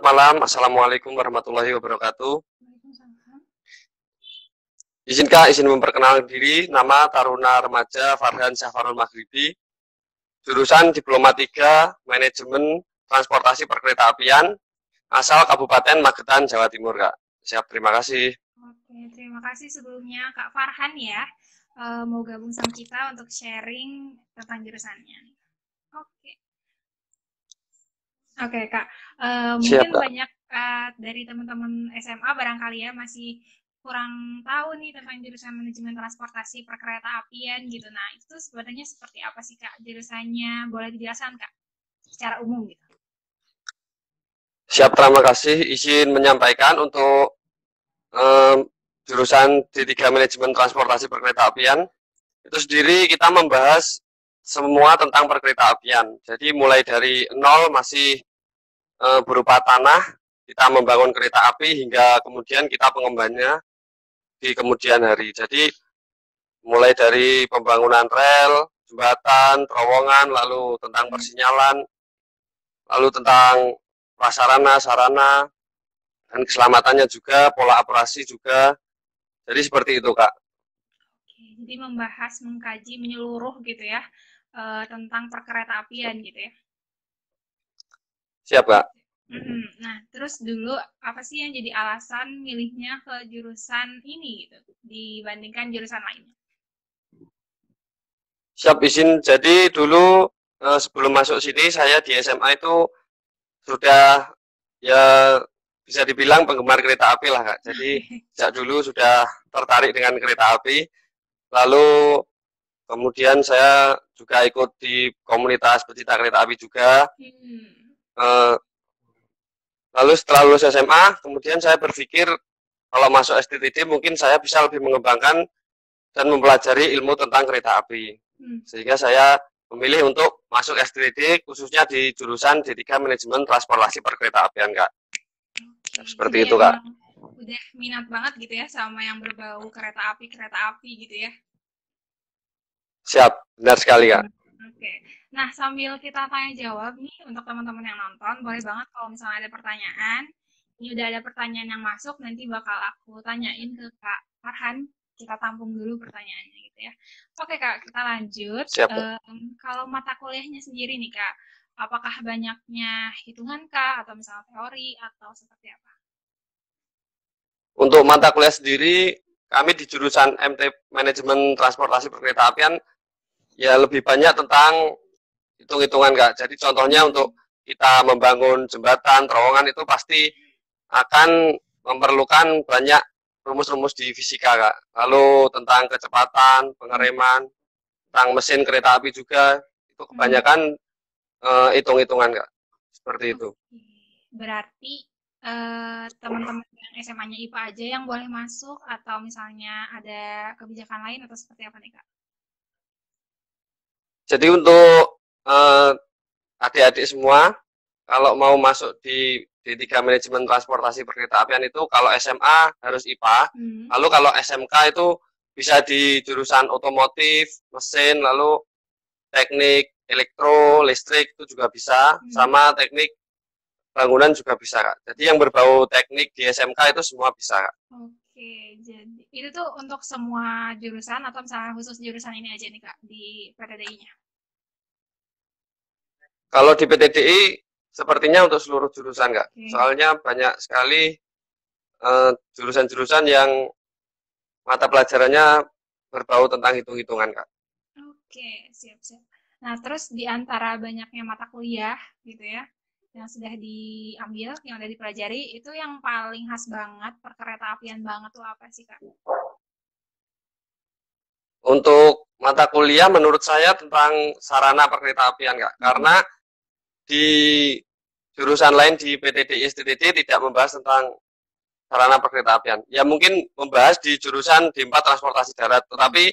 malam. Assalamualaikum warahmatullahi wabarakatuh. Waalaikumsalam. Izin memperkenalkan diri. Nama Taruna Remaja Farhan Syahfarul Maghribi, jurusan Diploma 3 Manajemen Transportasi Perkeretaapian, asal Kabupaten Magetan, Jawa Timur, Kak. Siap, terima kasih. Oke, terima kasih sebelumnya Kak Farhan ya, mau gabung sama kita untuk sharing tentang jurusannya. Oke, oke Kak, Siap, mungkin Kak. banyak dari teman-teman SMA barangkali ya masih kurang tahu nih tentang jurusan manajemen transportasi perkeretaapian gitu. Nah, itu sebenarnya seperti apa sih Kak jurusannya? Boleh dijelaskan Kak secara umum gitu? Siap, terima kasih. Izin menyampaikan untuk jurusan D3 Manajemen Transportasi Perkeretaapian. Itu sendiri kita membahas semua tentang perkeretaapian. Jadi mulai dari nol masih berupa tanah, kita membangun kereta api hingga kemudian kita pengembangannya di kemudian hari. Jadi mulai dari pembangunan rel, jembatan, terowongan, lalu tentang persinyalan, lalu tentang prasarana, sarana, dan keselamatannya juga, pola operasi juga. Jadi seperti itu, Kak. Oke, jadi membahas, mengkaji menyeluruh gitu ya, tentang perkeretaapian gitu ya. Siap, Oke. Kak. Nah, terus dulu apa sih yang jadi alasan milihnya ke jurusan ini gitu dibandingkan jurusan lainnya? Siap, izin. Jadi dulu sebelum masuk sini saya di SMA itu sudah ya bisa dibilang penggemar kereta api lah, Kak. Jadi sejak dulu sudah tertarik dengan kereta api. Lalu kemudian saya juga ikut di komunitas pecinta kereta api juga. Hmm. Eh, Lalu setelah lulus SMA, kemudian saya berpikir kalau masuk STTD mungkin saya bisa lebih mengembangkan dan mempelajari ilmu tentang kereta api. Hmm. Sehingga saya memilih untuk masuk STTD khususnya di jurusan D3 Manajemen Transportasi Perkeretaapian, Kak. Oke, Seperti jadi itu, Kak. emang udah minat banget gitu ya sama yang berbau kereta api gitu ya. Siap, benar sekali, Kak. Oke. Nah, sambil kita tanya jawab nih untuk teman-teman yang nonton, boleh banget kalau misalnya ada pertanyaan. Ini udah ada pertanyaan yang masuk, nanti bakal aku tanyain ke Kak Farhan. Kita tampung dulu pertanyaannya gitu ya. Oke Kak, kita lanjut. Siap, Kak. Kalau mata kuliahnya sendiri nih Kak, apakah banyaknya hitungan Kak, atau misalnya teori, atau seperti apa? Untuk mata kuliah sendiri, kami di jurusan MT Manajemen Transportasi Perkeretaapian ya lebih banyak tentang hitung-hitungan, Kak. Jadi contohnya untuk kita membangun jembatan, terowongan itu pasti akan memerlukan banyak rumus-rumus di fisika, Kak. Lalu tentang kecepatan, pengereman, tentang mesin kereta api juga itu Hmm. kebanyakan hitung-hitungan, Kak. Seperti itu. Oke, berarti teman-teman yang SMA-nya IPA aja yang boleh masuk atau misalnya ada kebijakan lain atau seperti apa nih Kak? Jadi untuk adik-adik semua kalau mau masuk di D3 Manajemen Transportasi Perkeretaapian itu kalau SMA harus IPA, Hmm. lalu kalau SMK itu bisa di jurusan otomotif, mesin, lalu teknik elektro, listrik itu juga bisa, Hmm. sama teknik bangunan juga bisa, Kak. Jadi yang berbau teknik di SMK itu semua bisa, Kak. Oke, jadi itu tuh untuk semua jurusan atau misalnya khusus jurusan ini aja nih Kak di PTDI-nya? Kalau di PTDI sepertinya untuk seluruh jurusan, Kak. Oke. Soalnya banyak sekali jurusan-jurusan yang mata pelajarannya berbau tentang hitung-hitungan, Kak. Oke, siap-siap. Nah, terus di antara banyaknya mata kuliah gitu ya, yang sudah diambil, yang udah dipelajari, itu yang paling khas banget, perkeretaapian banget tuh apa sih Kak? Untuk mata kuliah menurut saya tentang sarana perkeretaapian, Kak. Hmm. Karena di jurusan lain di PTDI STTD tidak membahas tentang sarana perkeretaapian. Ya mungkin membahas di jurusan D4 transportasi darat, Hmm. tetapi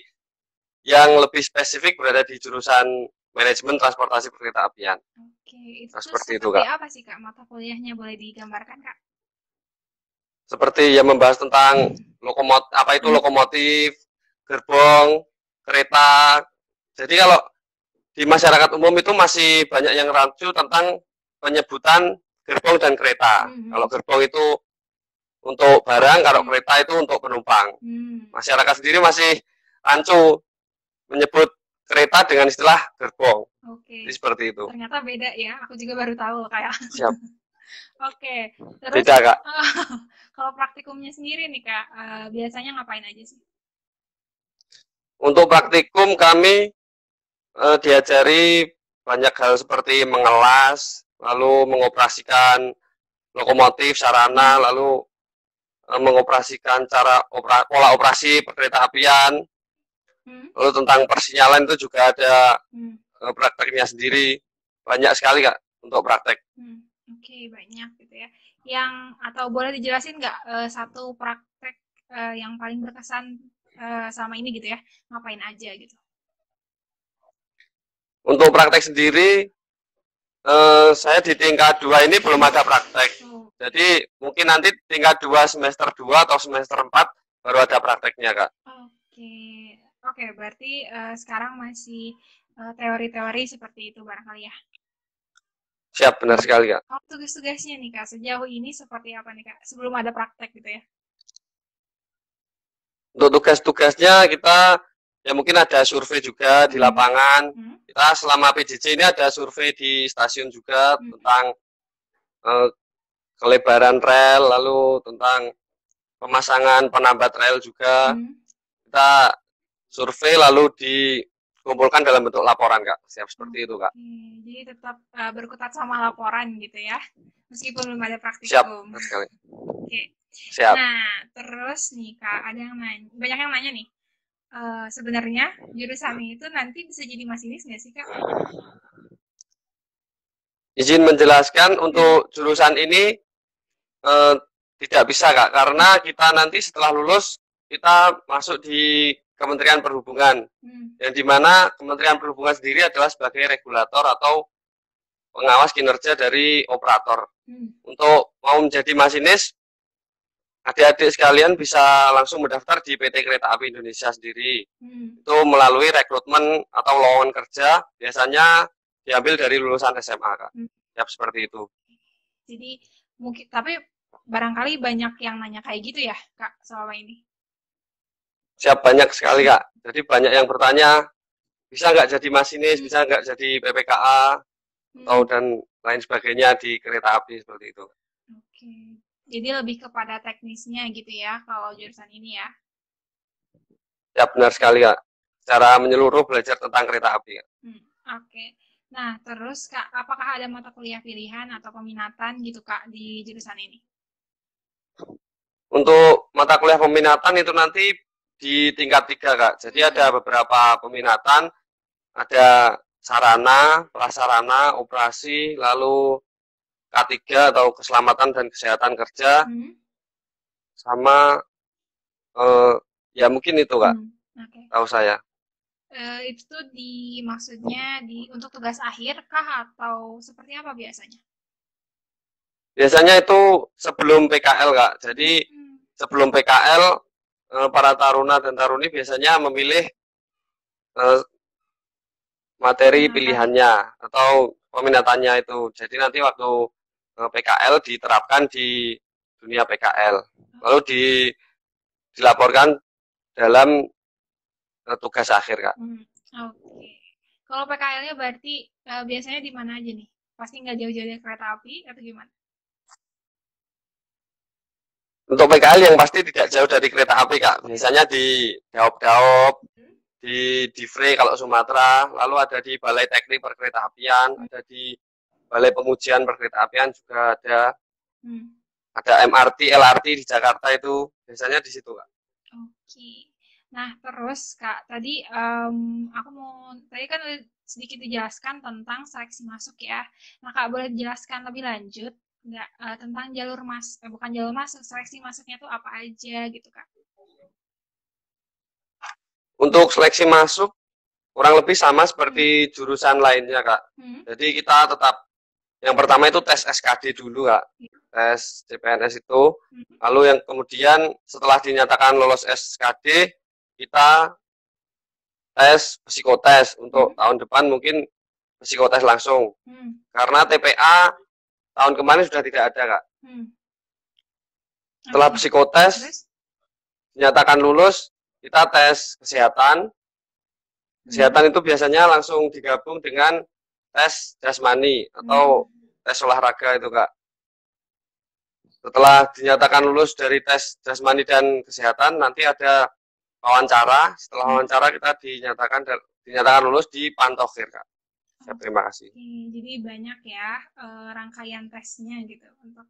yang lebih spesifik berada di jurusan manajemen transportasi perkeretaapian. Oke, Nah, itu seperti itu, seperti Kak. apa sih Kak mata kuliahnya boleh digambarkan Kak? Seperti yang membahas tentang lokomotif, apa itu lokomotif, gerbong, kereta. Jadi kalau di masyarakat umum itu masih banyak yang rancu tentang penyebutan gerbong dan kereta. Kalau gerbong itu untuk barang, kalau kereta itu untuk penumpang. Masyarakat sendiri masih rancu menyebut kereta dengan istilah gerbong. Oke. Jadi seperti itu. Ternyata beda ya, aku juga baru tahu kayak. Siap. Oke, terus Beda, Kak. kalau praktikumnya sendiri nih Kak, biasanya ngapain aja sih? Untuk praktikum kami diajari banyak hal seperti mengelas, lalu mengoperasikan lokomotif, sarana, lalu mengoperasikan pola operasi perkereta apian. Lalu tentang persinyalan itu juga ada prakteknya sendiri. Banyak sekali Kak untuk praktek. Oke, banyak gitu ya. Atau boleh dijelasin nggak satu praktek yang paling berkesan sama ini gitu ya? Ngapain aja gitu? Untuk praktek sendiri, saya di tingkat 2 ini belum ada praktek. Jadi mungkin nanti tingkat 2 semester 2 atau semester 4 baru ada prakteknya Kak. Oke, berarti sekarang masih teori-teori seperti itu barangkali ya? Siap, benar sekali Kak. Kalau tugas-tugasnya nih Kak, sejauh ini seperti apa nih Kak? Sebelum ada praktek gitu ya? Untuk tugas-tugasnya kita ya mungkin ada survei juga di lapangan. Kita selama PJJ ini ada survei di stasiun juga tentang kelebaran rel, lalu tentang pemasangan penambat rel juga. Kita survei lalu dikumpulkan dalam bentuk laporan Kak. Siap seperti itu Kak. Jadi tetap berkutat sama laporan gitu ya, meskipun belum ada praktikum. Siap, benar sekali. Oke. Siap. Nah, terus nih Kak, ada yang nanya, banyak yang nanya nih. Sebenarnya jurusan itu nanti bisa jadi masinis nggak sih Kak? Izin menjelaskan untuk jurusan ini tidak bisa Kak, karena kita nanti setelah lulus kita masuk di Kementerian Perhubungan, yang dimana Kementerian Perhubungan sendiri adalah sebagai regulator atau pengawas kinerja dari operator. Untuk mau menjadi masinis, adik-adik sekalian bisa langsung mendaftar di PT Kereta Api Indonesia sendiri. Itu melalui rekrutmen atau lowongan kerja, biasanya diambil dari lulusan SMA Kak. Siap seperti itu. Jadi mungkin, tapi barangkali banyak yang nanya kayak gitu ya Kak selama ini? Siap, banyak sekali Kak. Jadi banyak yang bertanya, bisa nggak jadi masinis, bisa nggak jadi PPKA, atau dan lain sebagainya di kereta api seperti itu. Oke, jadi lebih kepada teknisnya gitu ya kalau jurusan ini ya? Ya benar sekali Kak. Secara menyeluruh belajar tentang kereta api. Oke. Nah, terus Kak, apakah ada mata kuliah pilihan atau peminatan gitu Kak di jurusan ini? Untuk mata kuliah peminatan itu nanti di tingkat 3 Kak. Jadi ada beberapa peminatan, ada sarana, prasarana, operasi, lalu K3 atau keselamatan dan kesehatan kerja, sama ya mungkin itu Kak, tahu saya. Itu maksudnya untuk tugas akhir kah atau seperti apa biasanya? Biasanya itu sebelum PKL Kak. Jadi sebelum PKL para taruna dan taruni biasanya memilih materi pilihannya atau peminatannya itu. Jadi nanti waktu PKL diterapkan di dunia PKL. Lalu dilaporkan dalam tugas akhir Kak. Oke. Kalau PKL-nya berarti biasanya di mana aja nih? Pasti nggak jauh-jauh dari kereta api atau gimana? Untuk PKL yang pasti tidak jauh dari kereta api Kak. Biasanya di Daop-Daop, di Divre kalau Sumatera, lalu ada di Balai Teknik Perkereta Apian, ada di Balai Pengujian Perkereta Apian juga ada. Ada MRT, LRT di Jakarta itu biasanya di situ Kak. Oke. Nah, terus Kak, tadi tadi kan sedikit dijelaskan tentang seleksi masuk ya. Nah, Kak, boleh dijelaskan lebih lanjut nggak tentang bukan jalur masuk, seleksi masuknya tuh apa aja gitu Kak? Untuk seleksi masuk kurang lebih sama seperti jurusan lainnya Kak. Jadi kita tetap yang pertama itu tes SKD dulu Kak, tes CPNS itu. Lalu yang kemudian setelah dinyatakan lolos SKD, kita tes psikotes. Untuk tahun depan mungkin psikotes langsung. Karena TPA tahun kemarin sudah tidak ada, Kak. Setelah Oke. psikotes, Terus? dinyatakan lulus, kita tes kesehatan. Kesehatan itu biasanya langsung digabung dengan tes jasmani atau tes olahraga itu, Kak. Setelah dinyatakan lulus dari tes jasmani dan kesehatan, nanti ada wawancara. Setelah wawancara kita dinyatakan lulus di Pantokir, Kak. Terima kasih. Jadi banyak ya rangkaian tesnya gitu untuk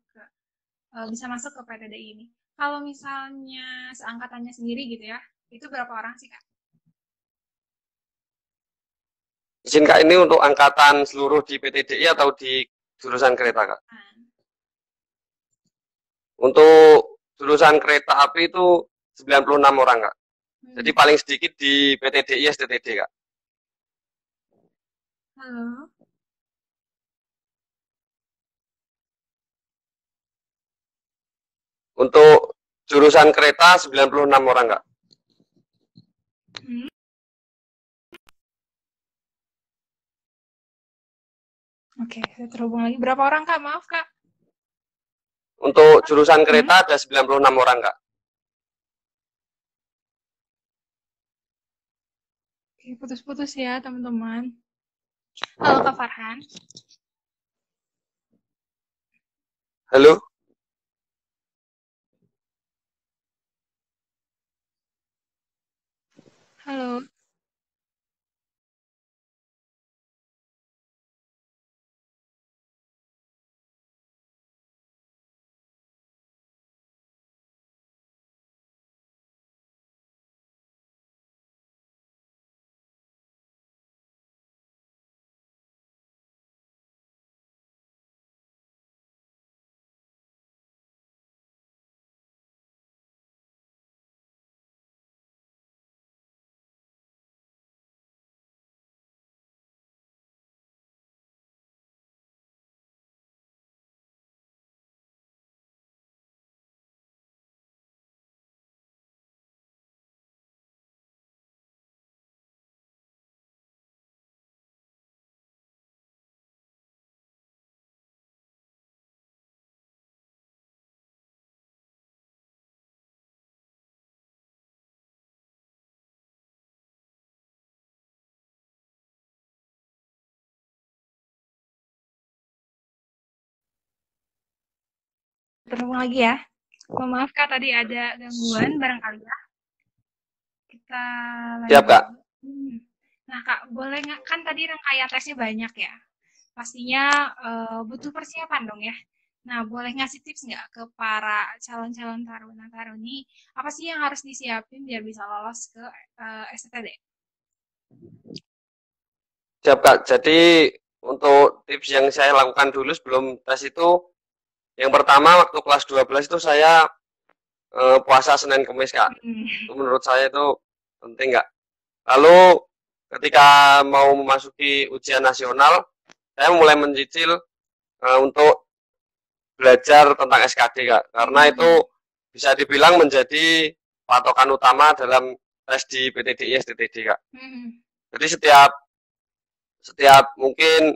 bisa masuk ke PTDI ini. Kalau misalnya seangkatannya sendiri gitu ya, itu berapa orang sih, Kak? Izin, Kak, ini untuk angkatan seluruh di PTDI atau di jurusan kereta, Kak? Untuk jurusan kereta api itu 96 orang, Kak. Jadi paling sedikit di PTDI STTD, Kak. Halo. Untuk jurusan kereta 96 orang, Kak. Oke, saya terhubung lagi. Berapa orang, Kak? Maaf, Kak. Untuk jurusan kereta ada 96 orang, Kak. Oke, putus-putus ya, teman-teman. Halo, Kak Farhan. Halo? Halo. Terhubung lagi ya. Oh, maaf, Kak, tadi ada gangguan barangkali ya. Kita lanjut. Siap, Kak. Nah, Kak, boleh nggak, kan tadi rangkaian tesnya banyak ya. Pastinya butuh persiapan dong ya. Nah, boleh ngasih tips nggak ke para calon-calon taruna-taruni, apa sih yang harus disiapin biar bisa lolos ke STTD? Siap, Kak. Jadi untuk tips yang saya lakukan dulu sebelum tes itu, yang pertama waktu kelas 12 itu saya puasa Senin Kamis, Kak. Itu menurut saya itu penting, Kak. Lalu ketika mau memasuki ujian nasional, saya mulai mencicil untuk belajar tentang SKD, Kak. Karena itu bisa dibilang menjadi patokan utama dalam tes di PTDI STTD, Kak. Jadi setiap mungkin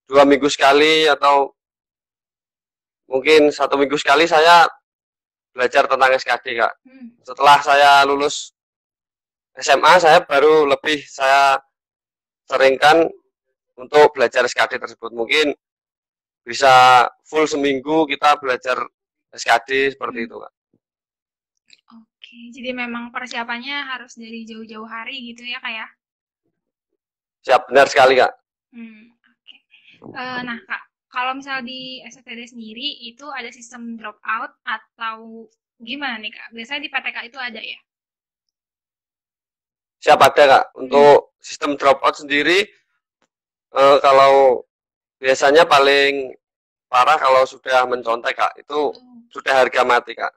2 minggu sekali atau mungkin 1 minggu sekali saya belajar tentang SKD, Kak. Setelah saya lulus SMA, saya baru saya seringkan untuk belajar SKD tersebut. Mungkin bisa full seminggu kita belajar SKD seperti itu, Kak. Oke, jadi memang persiapannya harus dari jauh-jauh hari gitu ya, Kak ya? Siap, benar sekali, Kak. Oke. Nah, Kak, kalau misal di STTD sendiri itu ada sistem drop out atau gimana nih, Kak? Biasanya di PTK itu ada ya? Siap, ada, Kak. Untuk sistem drop out sendiri, kalau biasanya paling parah kalau sudah mencontek, Kak. Itu sudah harga mati, Kak.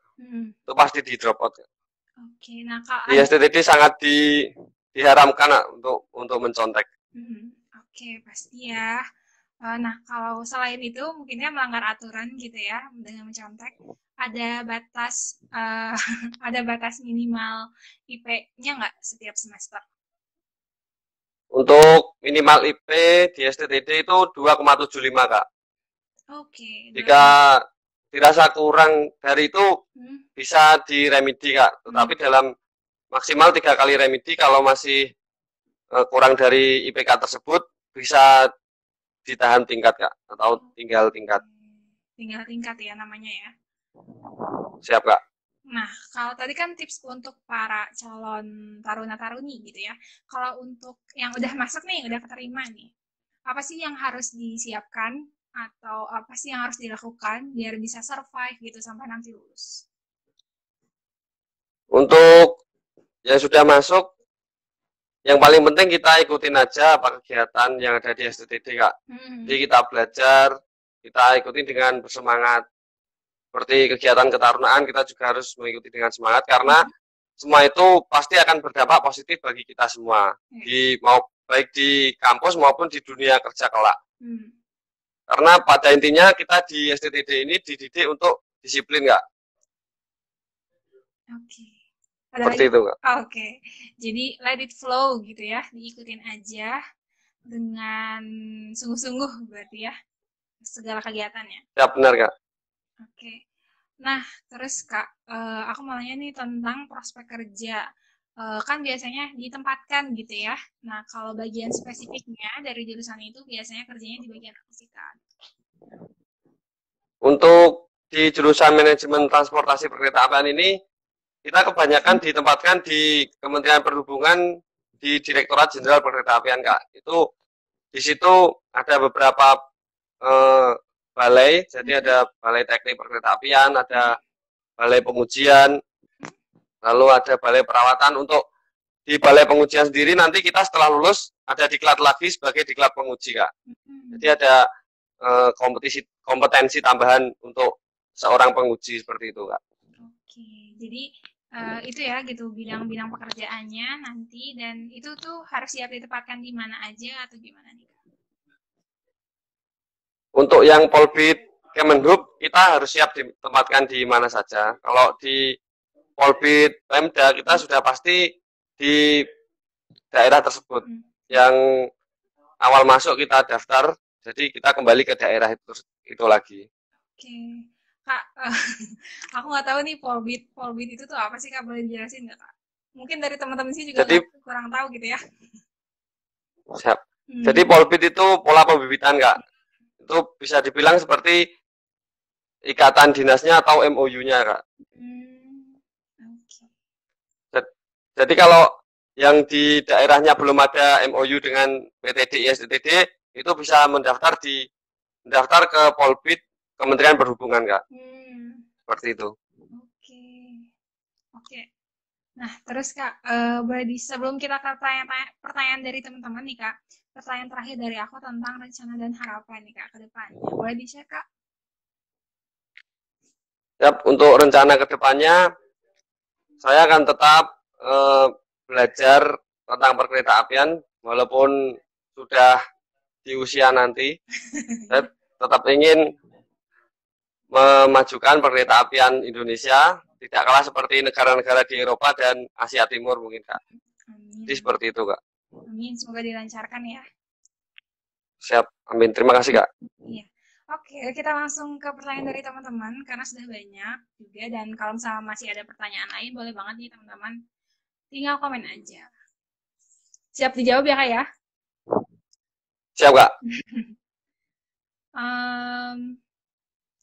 Itu pasti di drop out, Kak. Oke, nah Kak, di STTD sangat diharamkan, Kak, untuk mencontek. Oke, pasti ya. Nah, kalau selain itu mungkinnya melanggar aturan gitu ya dengan mencontek, ada batas ada batas minimal IP-nya nggak setiap semester? Untuk minimal IP di STTD itu 2,75, Kak. Oke, Jika dirasa kurang dari itu bisa diremedi Kak, tetapi dalam maksimal 3 kali remedi. Kalau masih kurang dari IPK tersebut bisa ditahan tingkat Kak, atau tinggal tingkat. tinggal tingkat ya namanya ya. Siap Kak. Nah, kalau tadi kan tips untuk para calon taruna-taruni gitu ya. Kalau untuk yang udah masuk nih, udah keterima nih, apa sih yang harus disiapkan atau apa sih yang harus dilakukan biar bisa survive gitu sampai nanti lulus? Untuk yang sudah masuk, yang paling penting kita ikutin aja apa kegiatan yang ada di STTD Kak. Jadi kita belajar, kita ikuti dengan bersemangat. Seperti kegiatan ketarunaan kita juga harus mengikuti dengan semangat karena semua itu pasti akan berdampak positif bagi kita semua, baik di kampus maupun di dunia kerja kelak. Karena pada intinya kita di STTD ini dididik untuk disiplin Kak. Oke. Seperti itu Kak. Oke. Jadi let it flow gitu ya, diikutin aja dengan sungguh-sungguh berarti ya segala kegiatannya. Ya benar Kak. Oke. Nah, terus Kak, aku mau nanya nih tentang prospek kerja. Kan biasanya ditempatkan gitu ya. Nah, kalau bagian spesifiknya dari jurusan itu biasanya kerjanya di bagian apa sih Kak? Untuk di jurusan manajemen transportasi perkeretaapian ini, kita kebanyakan ditempatkan di Kementerian Perhubungan di Direktorat Jenderal Perkeretaapian Kak. Itu di situ ada beberapa balai, jadi ada balai teknik perkeretaapian, ada balai pengujian, lalu ada balai perawatan. Untuk di balai pengujian sendiri nanti kita setelah lulus ada diklat lagi sebagai diklat penguji Kak. Jadi ada kompetensi tambahan untuk seorang penguji seperti itu Kak. Oke, jadi itu ya gitu bidang-bidang pekerjaannya nanti, dan itu tuh harus siap ditempatkan di mana aja atau gimana nih Kak? Untuk yang Polbid Kemenhub kita harus siap ditempatkan di mana saja. Kalau di Polbid Pemda kita sudah pasti di daerah tersebut. Yang awal masuk kita daftar, jadi kita kembali ke daerah itu lagi. Oke. Kak, aku nggak tahu nih Polbid itu tuh apa sih Kak, boleh dijelasin nggak Kak? Mungkin dari teman-teman sini juga kurang tahu gitu ya. Siap. Jadi Polbid itu pola pembibitan Kak. Itu bisa dibilang seperti ikatan dinasnya atau MOU-nya Kak. Jadi kalau yang di daerahnya belum ada MOU dengan PTDI STTD, itu bisa mendaftar ke Polbid Kementerian Perhubungan Kak. Seperti itu. Oke. Nah, terus Kak, sebelum kita ke pertanyaan dari teman-teman nih Kak, pertanyaan terakhir dari aku tentang rencana dan harapan nih Kak ke depannya. Boleh di-share Kak? Yap, untuk rencana ke depannya, saya akan tetap belajar tentang perkeretaapian walaupun sudah di usia nanti. Saya tetap ingin memajukan perkeretaapian Indonesia, tidak kalah seperti negara-negara di Eropa dan Asia Timur mungkin Kak. Jadi seperti itu Kak. Amin, semoga dilancarkan ya. Siap, amin. Terima kasih Kak. Iya. Oke, kita langsung ke pertanyaan dari teman-teman karena sudah banyak juga, dan kalau misalnya masih ada pertanyaan lain boleh banget nih teman-teman, tinggal komen aja. Siap dijawab ya Kak ya? Siap Kak.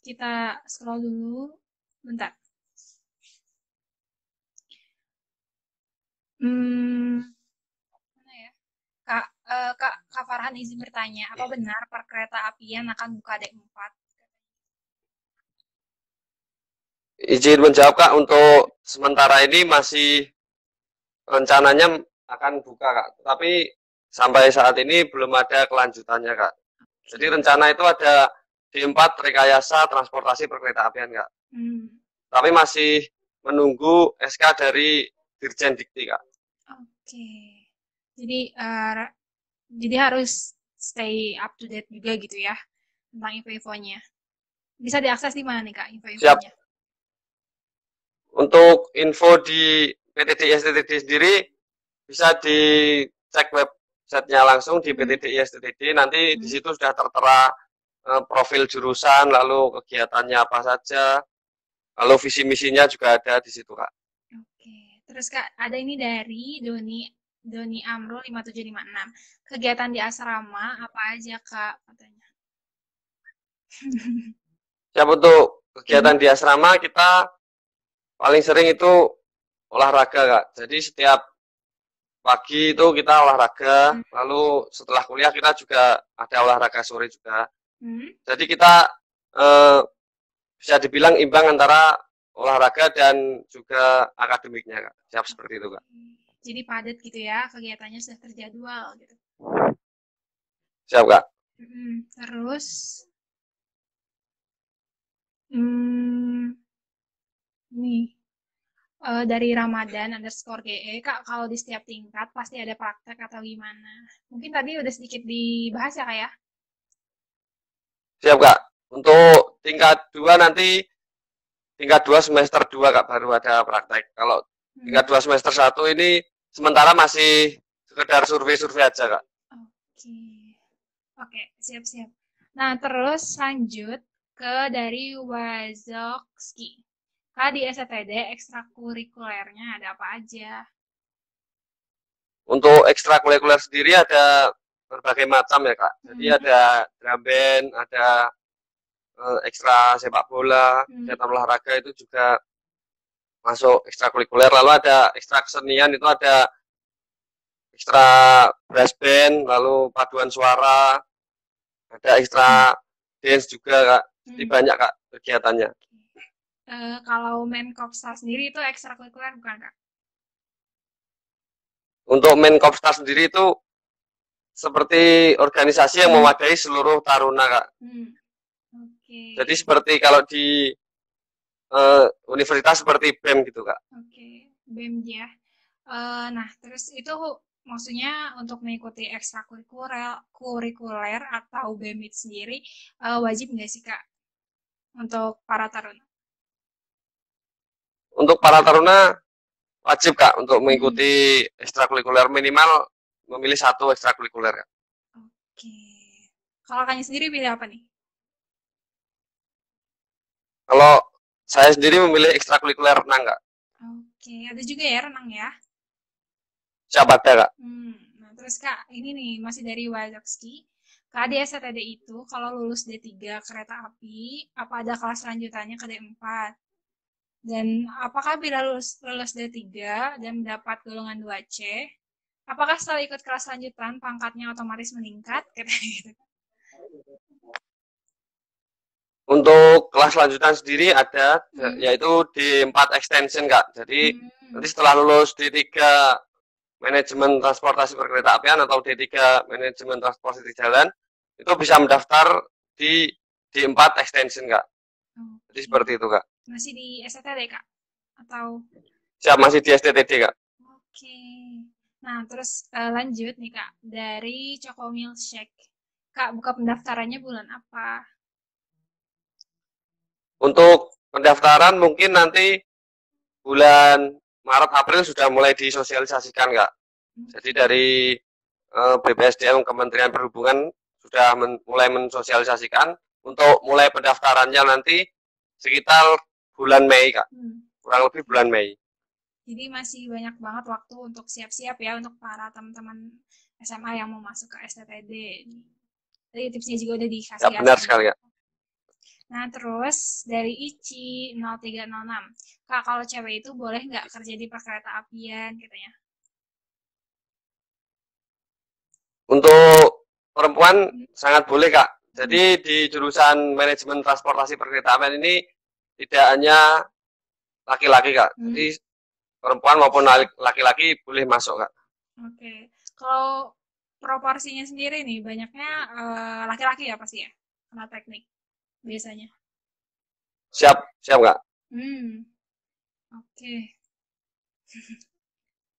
Kita scroll dulu, bentar. Mana ya? Kak Farhan izin bertanya, apa benar perkeretaapian akan buka D4? Izin menjawab Kak, untuk sementara ini masih rencananya akan buka Kak, tapi sampai saat ini belum ada kelanjutannya Kak. Jadi rencana itu ada D4 rekayasa transportasi perkeretaapian Kak. Tapi masih menunggu SK dari Dirjen Dikti Kak. Oke. Jadi harus stay up to date juga gitu ya tentang info-infonya. Bisa diakses di mana nih Kak info-infonya? Siap. Untuk info di PTDI STTD sendiri bisa dicek websitenya langsung di PTDI STTD. Nanti di situ sudah tertera profil jurusan, lalu kegiatannya apa saja, lalu visi misinya juga ada di situ, Kak. Oke. Terus Kak, ada ini dari Doni Amrul 5756. Kegiatan di asrama apa aja Kak katanya? Siap, untuk kegiatan di asrama kita paling sering itu olahraga, Kak. Jadi setiap pagi itu kita olahraga, lalu setelah kuliah kita juga ada olahraga sore juga. Jadi kita bisa dibilang imbang antara olahraga dan juga akademiknya, Kak. Siap, seperti itu, Kak. Jadi padat gitu ya, kegiatannya sudah terjadwal gitu. Siap, Kak. Terus nih dari Ramadan_GE, Kak, kalau di setiap tingkat pasti ada praktek atau gimana? Mungkin tadi udah sedikit dibahas ya, Kak ya? Siap, Kak. Untuk tingkat 2 nanti, tingkat 2 semester 2, Kak, baru ada praktek. Kalau tingkat 2 semester 1 ini sementara masih sekedar survei-survei aja, Kak. Oke, siap-siap. Nah, terus lanjut ke dari Wazowski. Kak, di STD ekstrakurikulernya ada apa aja? Untuk ekstrakurikuler sendiri ada berbagai macam ya, Kak. Jadi ada drum band, ada ekstra sepak bola, kegiatan olahraga itu juga masuk ekstrakurikuler. Lalu ada ekstra kesenian, itu ada ekstra brass band, lalu paduan suara, ada ekstra dance juga, Kak. Jadi banyak, Kak, kegiatannya. Kalau Menkopstar sendiri itu ekstrakurikuler bukan, Kak? Untuk Menkopstar sendiri itu seperti organisasi yang mewadai seluruh taruna, Kak. Jadi seperti kalau di universitas seperti BEM gitu, Kak. BEM ya. Nah, terus itu maksudnya untuk mengikuti ekstrakurikuler atau BEM itu sendiri wajib nggak sih, Kak, untuk para taruna? Untuk para taruna wajib, Kak, untuk mengikuti ekstrakurikuler, minimal memilih 1 ekstrakurikuler, Kak. Kalau Kakaknya sendiri pilih apa nih? Kalau saya sendiri memilih ekstrakurikuler renang, Kak. Ada juga ya renang ya? Siap, ada, Kak. Nah, terus Kak, ini nih masih dari Wazowski. Kak, di STD itu kalau lulus D3 kereta api, apa ada kelas lanjutannya ke D4? Dan apakah bila lulus D3 dan mendapat golongan 2C, apakah setelah ikut kelas lanjutan pangkatnya otomatis meningkat? Gitu. Untuk kelas lanjutan sendiri ada, yaitu D4 extension, Kak. Jadi nanti setelah lulus D3 manajemen transportasi perkeretaapian atau D3 manajemen transportasi jalan, itu bisa mendaftar di D4 extension, Kak. Jadi seperti itu, Kak. Masih di STTD, Kak? Atau? Siap, masih di STTD, Kak. Nah, terus lanjut nih, Kak. Dari Choco Milkshake. Kak, buka pendaftarannya bulan apa? Untuk pendaftaran mungkin nanti bulan Maret April sudah mulai disosialisasikan, Kak. Jadi dari BPSDM Kementerian Perhubungan sudah mulai mensosialisasikan untuk mulai pendaftarannya nanti sekitar bulan Mei, Kak. Kurang lebih bulan Mei. Jadi masih banyak banget waktu untuk siap-siap ya untuk para teman-teman SMA yang mau masuk ke STTD. Tadi tipsnya juga udah dikasih. Ya, benar sekali, Kak. Nah, terus dari Ici 0306. Kak, kalau cewek itu boleh nggak kerja di perkereta apian katanya? Untuk perempuan sangat boleh, Kak. Jadi di jurusan manajemen transportasi perkeretaapian ini tidak hanya laki-laki, Kak. Jadi perempuan maupun laki-laki boleh masuk, Kak. Kalau proporsinya sendiri nih, banyaknya laki-laki ya pasti ya? Kena teknik biasanya. Siap, Kak.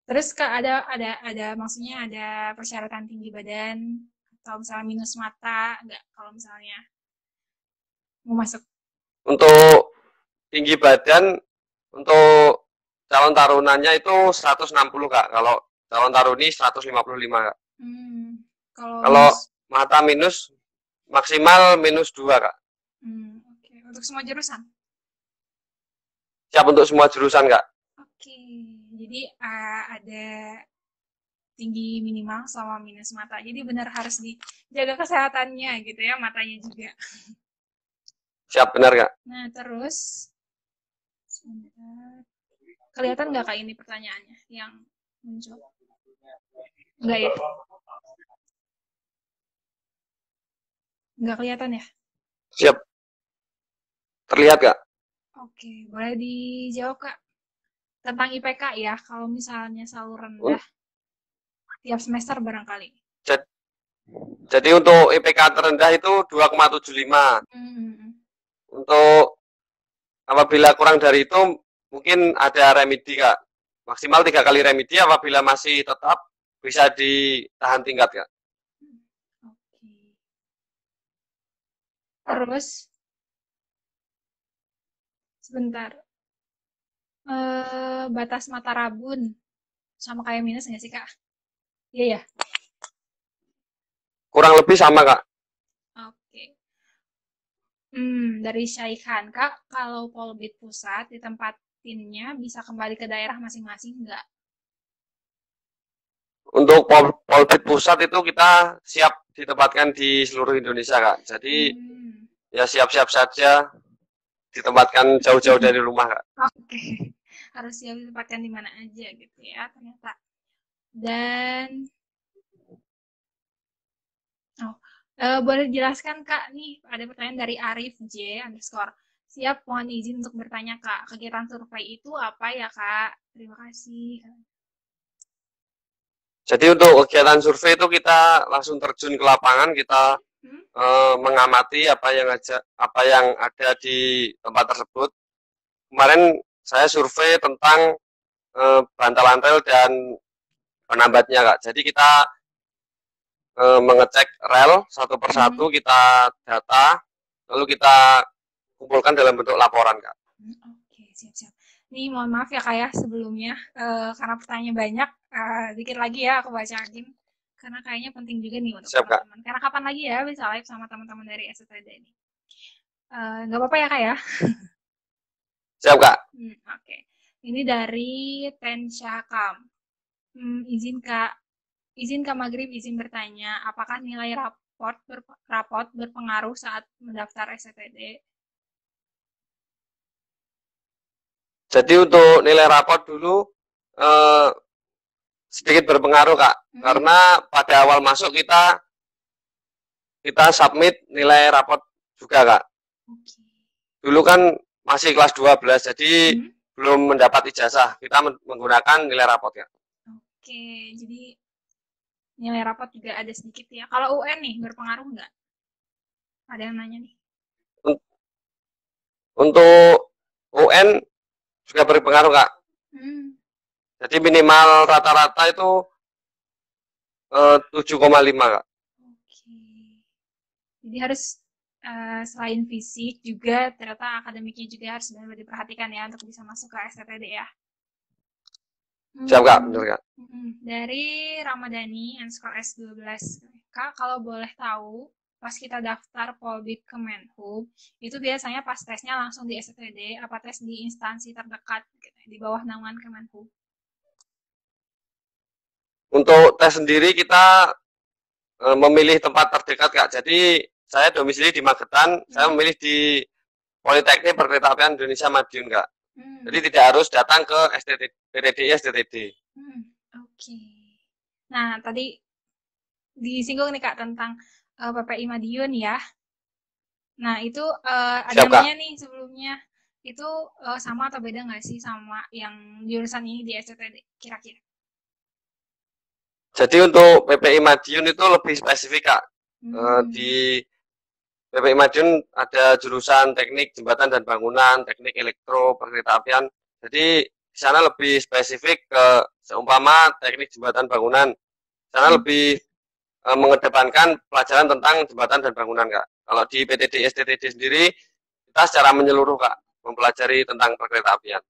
Terus Kak, ada maksudnya ada persyaratan tinggi badan atau misalnya minus mata nggak kalau misalnya mau masuk? Untuk tinggi badan untuk calon tarunanya itu 160, Kak. Kalau calon taruni 155, Kak. Kalau mata minus maksimal -2, Kak. Oke. Untuk semua jurusan? Siap untuk semua jurusan, Kak. Oke. Jadi ada tinggi minimal sama minus mata. Jadi benar harus dijaga kesehatannya gitu ya, matanya juga. Siap, benar, Kak. Nah, terus sebentar. Kelihatan nggak Kak ini pertanyaannya yang muncul? Enggak ya? Nggak kelihatan ya? Siap. Terlihat, Kak. Oke, boleh dijawab Kak. Tentang IPK ya, kalau misalnya selalu rendah, tiap semester barangkali. Jadi untuk IPK terendah itu 2,75. Untuk apabila kurang dari itu mungkin ada remedi, Kak. Maksimal 3 kali remedi, apabila masih tetap bisa ditahan tingkat, Kak. Oke. Terus sebentar. Batas mata rabun sama kayak minus nggak sih Kak? Iya ya. Kurang lebih sama, Kak. Oke. Dari Syaihan Kak, kalau Polbit pusat ditempatinnya bisa kembali ke daerah masing-masing nggak? Untuk Polbit pusat itu kita siap ditempatkan di seluruh Indonesia, Kak. Jadi ya siap-siap saja ditempatkan jauh-jauh dari rumah, Kak. Oke. Harus siap ditempatkan di mana aja gitu ya ternyata. Dan boleh dijelaskan Kak nih ada pertanyaan dari Arif J underscore. Siap, mohon izin untuk bertanya Kak. Kegiatan survei itu apa ya Kak? Terima kasih. Jadi untuk kegiatan survei itu kita langsung terjun ke lapangan, kita mengamati apa yang ada di tempat tersebut. Kemarin saya survei tentang bantal-bantal dan penambatnya, Kak. Jadi kita mengecek rel satu persatu, kita data, lalu kita kumpulkan dalam bentuk laporan, Kak. Oke, siap-siap. Nih mohon maaf ya Kak ya sebelumnya karena pertanyaan banyak. Dikit lagi ya aku bacain karena kayaknya penting juga nih untuk teman-teman. Karena kapan lagi ya bisa live sama teman-teman dari STD ini. Nggak apa-apa ya Kak ya? Siap, Kak. Oke. Ini dari Tensyakam. Izin Kak Maghrib izin bertanya, apakah nilai rapot berpengaruh saat mendaftar STD? Jadi untuk nilai rapot dulu sedikit berpengaruh, Kak. Karena pada awal masuk kita submit nilai rapot juga, Kak. Dulu kan masih kelas 12, jadi belum mendapat ijazah. Kita menggunakan nilai rapot, ya. Oke, jadi nilai rapot juga ada sedikit ya. Kalau UN nih berpengaruh nggak? Ada yang nanya nih. Untuk UN juga berpengaruh, Kak. Jadi minimal rata-rata itu 7,5, Kak. Oke. Jadi harus selain fisik juga ternyata akademiknya juga harus benar-benar diperhatikan ya untuk bisa masuk ke STTD ya. Siap, Kak. Benar, Kak. Dari Ramadhani underscore S12. Kak, kalau boleh tahu, pas kita daftar Polbit Kemenhub, itu biasanya pas tesnya langsung di STTD, apa tes di instansi terdekat gitu, di bawah naungan Kemenhub? Untuk tes sendiri kita memilih tempat terdekat, Kak. Jadi saya domisili di Magetan, saya memilih di Politeknik Perkeretaapian Indonesia Madiun, Kak. Jadi tidak harus datang ke PTDI STTD. Oke. Nah, tadi disinggung nih Kak tentang PPI Madiun ya. Nah, itu ada namanya nih sebelumnya. Itu sama atau beda nggak sih sama yang jurusan ini di STTD kira-kira? Jadi untuk PPI Madiun itu lebih spesifik, Kak. Di PPI Madiun ada jurusan teknik jembatan dan bangunan, teknik elektro, perkeretaapian. Jadi di sana lebih spesifik ke seumpama teknik jembatan bangunan. Di sana lebih mengedepankan pelajaran tentang jembatan dan bangunan, Kak. Kalau di PTDI STTD sendiri kita secara menyeluruh, Kak, mempelajari tentang perkeretaapian.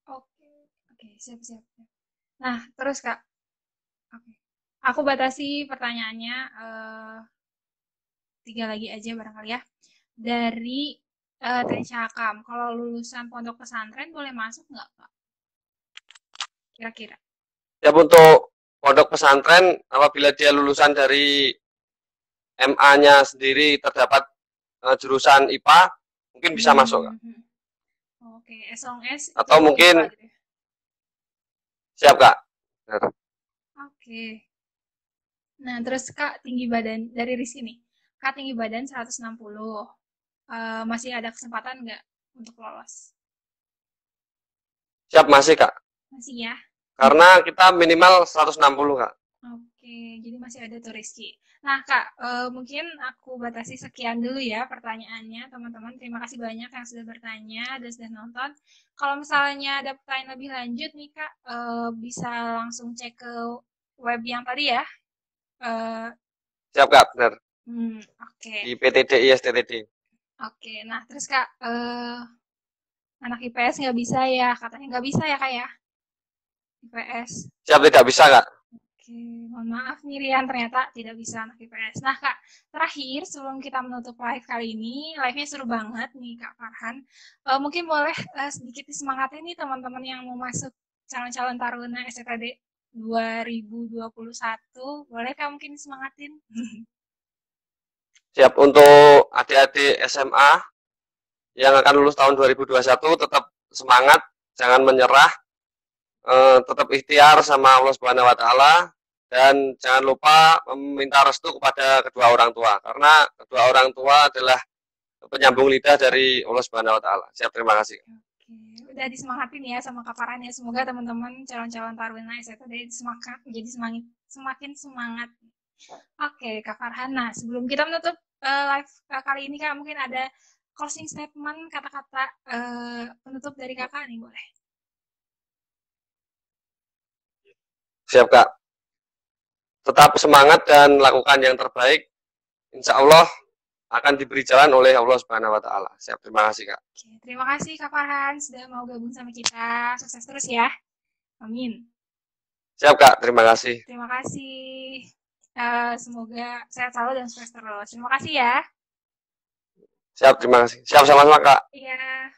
Oke, siap-siap. Nah, terus Kak, aku batasi pertanyaannya 3 lagi aja barangkali ya. Dari Tensya Hakam, kalau lulusan pondok pesantren boleh masuk nggak, Kak? Kira-kira. Ya untuk pondok pesantren apabila dia lulusan dari MA-nya sendiri terdapat jurusan IPA, mungkin bisa masuk, Kak. Oke, as long as itu Atau mungkin IPA gitu ya. siap, Kak. Benar. Oke. Nah, terus Kak tinggi badan dari Rizky nih. Kak tinggi badan 160. Masih ada kesempatan nggak untuk lolos? Siap masih, Kak. Masih ya? Karena kita minimal 160, Kak. Oke, jadi masih ada tuh Rizky. Nah, Kak, mungkin aku batasi sekian dulu ya pertanyaannya, teman-teman. Terima kasih banyak yang sudah bertanya dan sudah nonton. Kalau misalnya ada pertanyaan lebih lanjut nih, Kak, bisa langsung cek ke web yang tadi ya. Eh, Siap, Kak. Benar. Oke. Di PTD ISTTD. Oke, nah terus Kak, anak IPS nggak bisa ya, katanya nggak bisa ya Kak ya, IPS. Siap tidak bisa, Kak. Oke, mohon maaf nih Rian, ternyata tidak bisa anak IPS. Nah Kak, terakhir sebelum kita menutup live kali ini, live-nya seru banget nih Kak Farhan. Mungkin boleh sedikit disemangatin nih teman-teman yang mau masuk calon-calon taruna STTD 2021, boleh Kak mungkin disemangatin? Siap untuk adik-adik SMA yang akan lulus tahun 2021, tetap semangat, jangan menyerah, tetap ikhtiar sama Allah Subhanahu wa taala, dan jangan lupa meminta restu kepada kedua orang tua, karena kedua orang tua adalah penyambung lidah dari Allah Subhanahu wa taala. Siap, terima kasih. Oke, udah disemangatin ya sama Kak Farhan ya. Semoga teman-teman calon-calon taruna STD semakin semangat. Oke, Kak Farhan. Nah, sebelum kita menutup live kali ini, Kak, mungkin ada closing statement, kata-kata penutup dari Kakak nih, boleh? Siap, Kak. Tetap semangat dan lakukan yang terbaik. Insya Allah akan diberi jalan oleh Allah Subhanahu wa taala. Siap, terima kasih, Kak. Oke, terima kasih Kak Farhan sudah mau gabung sama kita. Sukses terus ya. Amin. Siap, Kak. Terima kasih. Terima kasih. Semoga sehat selalu dan sukses terus. Terima kasih ya. Siap, terima kasih. Siap sama-sama, Kak. Iya.